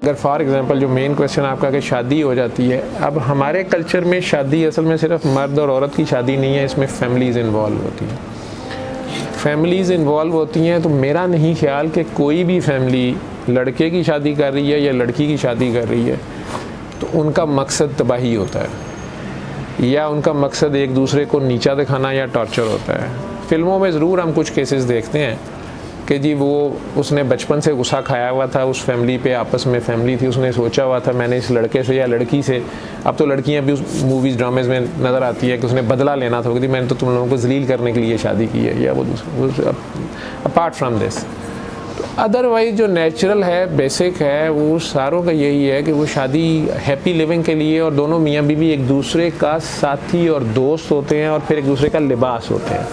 अगर for example जो main question आपका कि शादी हो जाती है, अब हमारे कल्चर में शादी असल में सिर्फ मर्द और औरत की शादी नहीं है, इसमें फैमिलीज़ इन्वॉल्व होती हैं। फैमिलीज़ इन्वॉल्व होती हैं तो मेरा नहीं ख्याल कि कोई भी फैमिली लड़के की शादी कर रही है या लड़की की शादी कर रही है तो उनका मकसद तबाही होता है या उनका मकसद एक दूसरे को नीचा दिखाना या टॉर्चर होता है। फ़िल्मों में ज़रूर हम कुछ केसेस देखते हैं कि जी वो उसने बचपन से गुस्सा खाया हुआ था उस फैमिली पे, आपस में फैमिली थी, उसने सोचा हुआ था मैंने इस लड़के से या लड़की से, अब तो लड़कियां भी उस मूवीज़ ड्रामेज़ में नज़र आती है कि उसने बदला लेना था कि मैंने तो तुम लोगों को जलील करने के लिए शादी की है या वो दूसरा। अपार्ट फ्राम दिस अदरवाइज़ जो नेचुरल है, बेसिक है, वो सारों का यही है कि वो शादी हैप्पी लिविंग के लिए और दोनों मियाँ बीवी एक दूसरे का साथी और दोस्त होते हैं और फिर एक दूसरे का लिबास होते हैं।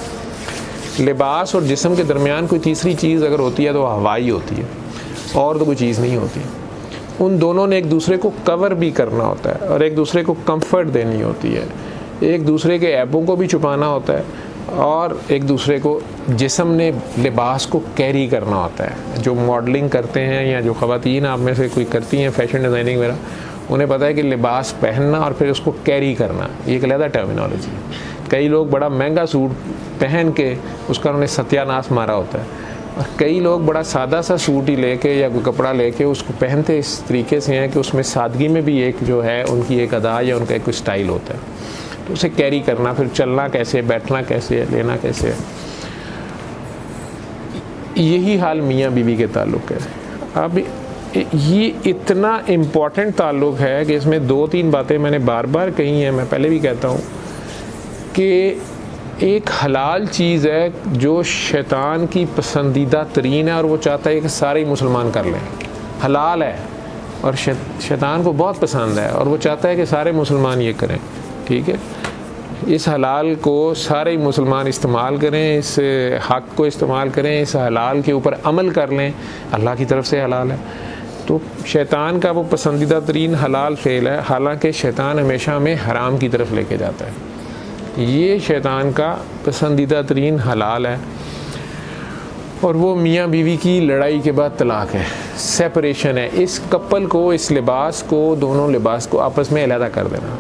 लिबास और जिस्म के दरमियान कोई तीसरी चीज़ अगर होती है तो हवाई होती है और तो कोई चीज़ नहीं होती। उन दोनों ने एक दूसरे को कवर भी करना होता है और एक दूसरे को कंफर्ट देनी होती है, एक दूसरे के ऐबों को भी छुपाना होता है और एक दूसरे को जिस्म ने लिबास को कैरी करना होता है। जो मॉडलिंग करते हैं या जो ख़वातीन आप में से कोई करती हैं फैशन डिज़ाइनिंग वगैरह, उन्हें पता है कि लिबास पहनना और फिर उसको कैरी करना ये एक अलग टर्मिनोलॉजी है। कई लोग बड़ा महंगा सूट पहन के उसका उन्होंने सत्यानाश मारा होता है और कई लोग बड़ा सादा सा सूट ही लेके या कोई कपड़ा लेके उसको पहनते इस तरीके से हैं कि उसमें सादगी में भी एक जो है उनकी एक अदा या उनका एक स्टाइल होता है। तो उसे कैरी करना, फिर चलना कैसे, बैठना कैसे, लेना कैसे, यही हाल मियाँ बीवी के ताल्लुक़ है। अब ये इतना इम्पॉर्टेंट ताल्लुक़ है कि इसमें दो तीन बातें मैंने बार बार कही हैं, मैं पहले भी कहता हूँ कि एक हलाल चीज़ है जो शैतान की पसंदीदा तरीन है और वो चाहता है कि सारे ही मुसलमान कर लें। हलाल है और शैतान को बहुत पसंद है और वो चाहता है कि सारे मुसलमान ये करें। ठीक है, इस हलाल को सारे ही मुसलमान इस्तेमाल करें, इस हक़ को इस्तेमाल करें, इस हलाल के ऊपर अमल कर लें, अल्लाह की तरफ से हलाल है। तो शैतान का वो पसंदीदा तरीन हलाल फ़ेल है, हालांकि शैतान हमेशा हमें हराम की तरफ लेके जाता है। ये शैतान का पसंदीदा तरीन हलाल है और वो मियाँ बीवी की लड़ाई के बाद तलाक है, सेपरेशन है। इस कपल को, इस लिबास को, दोनों लिबास को आपस में अलहदा कर देना।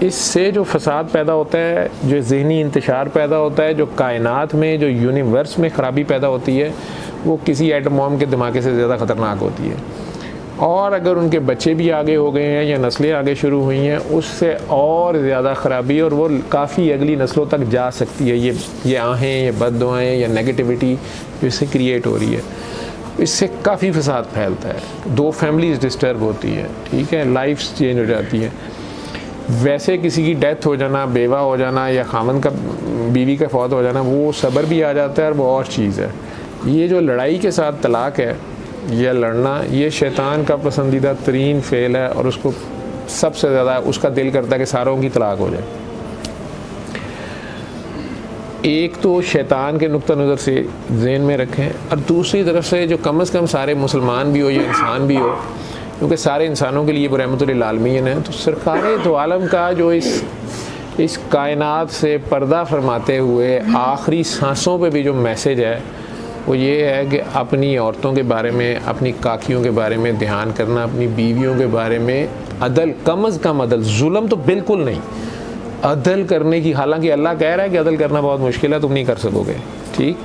इससे जो फसाद पैदा होता है, जो ज़हनी इंतशार पैदा होता है, जो कायनात में, जो यूनिवर्स में ख़राबी पैदा होती है, वो किसी एटम बम के धमाके से ज़्यादा ख़तरनाक होती है। और अगर उनके बच्चे भी आगे हो गए हैं या नस्लें आगे शुरू हुई हैं, उससे और ज़्यादा ख़राबी और वो काफ़ी अगली नस्लों तक जा सकती है। ये आहें, ये बद्दुआएं या नेगेटिविटी जो इससे क्रिएट हो रही है, इससे काफ़ी फसाद फैलता है। दो फैमिलीज़ डिस्टर्ब होती है, ठीक है, लाइफ्स चेंज हो जाती हैं। वैसे किसी की डेथ हो जाना, बेवा हो जाना या खामन का बीवी का फौत हो जाना, वो सब्र भी आ जाता है और वो और चीज़ है। ये जो लड़ाई के साथ तलाक है या लड़ना, ये शैतान का पसंदीदा तरीन फ़ेल है और उसको सबसे ज़्यादा उसका दिल करता है कि सारों की तलाक हो जाए। एक तो शैतान के नुक्ता नज़र से ज़हन में रखें और दूसरी तरफ से जो कम से कम सारे मुसलमान भी हो या इंसान भी हो, क्योंकि सारे इंसानों के लिए वो रहमतुल आलमीन है, तो सरकार दो आलम का जो इस कायनात से पर्दा फरमाते हुए आखिरी सांसों पे भी जो मैसेज है वो ये है कि अपनी औरतों के बारे में, अपनी काकियों के बारे में ध्यान करना, अपनी बीवियों के बारे में अदल, कम अज़ कम अदल, जुल्म तो बिल्कुल नहीं, अदल करने की। हालांकि अल्लाह कह रहा है कि अदल करना बहुत मुश्किल है, तुम नहीं कर सकोगे, ठीक,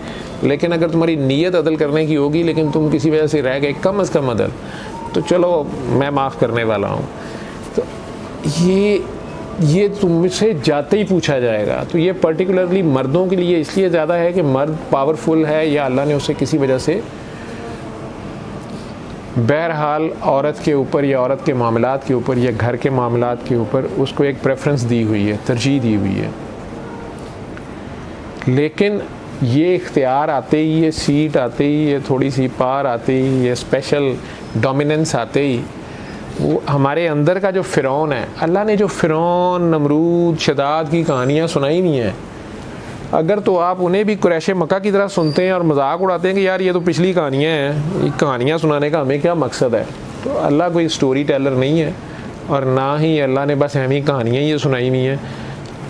लेकिन अगर तुम्हारी नीयत अदल करने की होगी लेकिन तुम किसी वजह से रह गए, कम अज़ कम अदल, तो चलो मैं माफ़ करने वाला हूँ। तो ये तुमसे जाते ही पूछा जाएगा। तो ये पर्टिकुलरली मर्दों के लिए इसलिए ज़्यादा है कि मर्द पावरफुल है या अल्लाह ने उसे किसी वजह से बहरहाल औरत के ऊपर या औरत के मामलात के ऊपर या घर के मामलात के ऊपर उसको एक प्रेफरेंस दी हुई है, तरजीह दी हुई है। लेकिन ये इख्तियार आते ही, ये सीट आते ही, ये थोड़ी सी पार आते ही, ये स्पेशल डोमिनेंस आते ही, वो हमारे अंदर का जो फ़िरौन है, अल्लाह ने जो फ़िरौन, नमरूद, शदाद की कहानियाँ सुनाई नहीं हैं, अगर तो आप उन्हें भी कुरैश मक्का की तरह सुनते हैं और मजाक उड़ाते हैं कि यार ये तो पिछली कहानियाँ हैं, ये कहानियाँ सुनाने का हमें क्या मकसद है, तो अल्लाह कोई स्टोरी टेलर नहीं है और ना ही अल्लाह ने बस हमें कहानियाँ ये सुनाई नहीं है।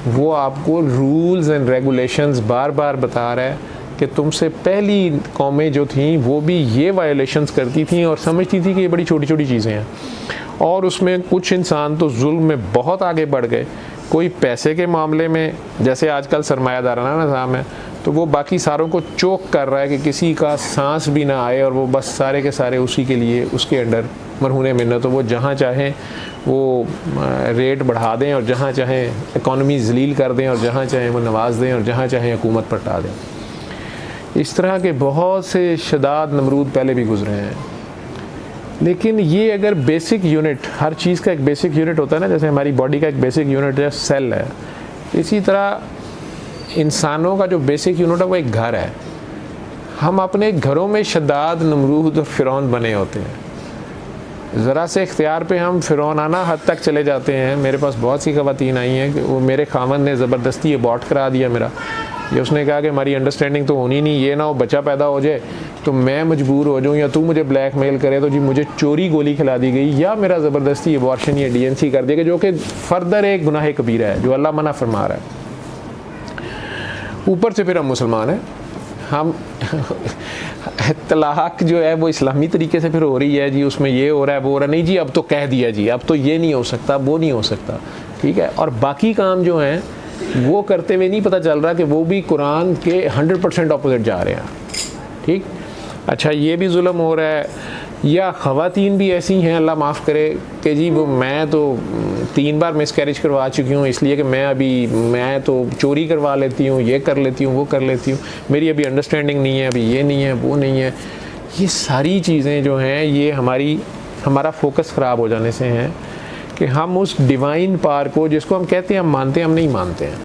वो आपको रूल्स एंड रेगुलेशंस बार बार बता रहा है कि तुमसे पहली कौमें जो थीं वो भी ये वायलेशंस करती थीं और समझती थी कि ये बड़ी छोटी छोटी चीज़ें हैं, और उसमें कुछ इंसान तो जुल्म में बहुत आगे बढ़ गए। कोई पैसे के मामले में, जैसे आजकल सरमायादाराना निज़ाम है, तो वो बाकी सारों को चोक कर रहा है कि किसी का सांस भी ना आए और वो बस सारे के सारे उसी के लिए, उसके अंडर मरहूने मिन्नत, तो वो जहाँ चाहें वो रेट बढ़ा दें और जहाँ चाहें इकॉनमी ज़लील कर दें और जहाँ चाहें वो नवाज दें और जहाँ चाहें हुकूमत पलटा दें। इस तरह के बहुत से शदाद नमरूद पहले भी गुजरे हैं। लेकिन ये अगर बेसिक यूनिट, हर चीज़ का एक बेसिक यूनिट होता है ना, जैसे हमारी बॉडी का एक बेसिक यूनिट है सेल है, इसी तरह इंसानों का जो बेसिक यूनिट है वो एक घर है। हम अपने घरों में शदाद नमरूद और फ़िरौन बने होते हैं। ज़रा से इख्तियार पे हम फ़िरौनाना हद तक चले जाते हैं। मेरे पास बहुत सी ख़वातीन आई हैं कि वो मेरे खामन ने ज़बरदस्ती अबॉर्ट करा दिया मेरा, ये उसने कहा कि हमारी अंडरस्टैंडिंग तो होनी नहीं, ये ना हो बच्चा पैदा हो जाए तो मैं मजबूर हो जाऊँ या तू मुझे ब्लैकमेल करे तो जी मुझे चोरी गोली खिला दी गई या मेरा ज़बरदस्ती अबॉर्शन या DNC कर दिया गया, जो कि फर्दर एक गुनाह कबीरा है जो अल्लाह मना फरमा रहा है। ऊपर से फिर हम मुसलमान हैं, हम तलाक जो है वो इस्लामी तरीके से फिर हो रही है जी, उसमें ये हो रहा है वो हो रहा है, नहीं जी अब तो कह दिया जी, अब तो ये नहीं हो सकता वो नहीं हो सकता, ठीक है। और बाकी काम जो हैं वो करते हुए नहीं पता चल रहा कि वो भी कुरान के 100% अपोजिट जा रहे हैं, ठीक। अच्छा, ये भी जुल्म हो रहा है। या ख़वातीन भी ऐसी हैं, अल्लाह माफ़ करे, कि जी वो मैं तो 3 बार मिसकैरेज करवा चुकी हूँ इसलिए कि मैं तो चोरी करवा लेती हूँ, ये कर लेती हूँ, वो कर लेती हूँ, मेरी अभी अंडरस्टैंडिंग नहीं है, अभी ये नहीं है वो नहीं है। ये सारी चीज़ें जो हैं ये हमारा फोकस ख़राब हो जाने से हैं कि हम उस डिवाइन पावर को, जिसको हम कहते हैं हम मानते हैं, हम नहीं मानते हैं।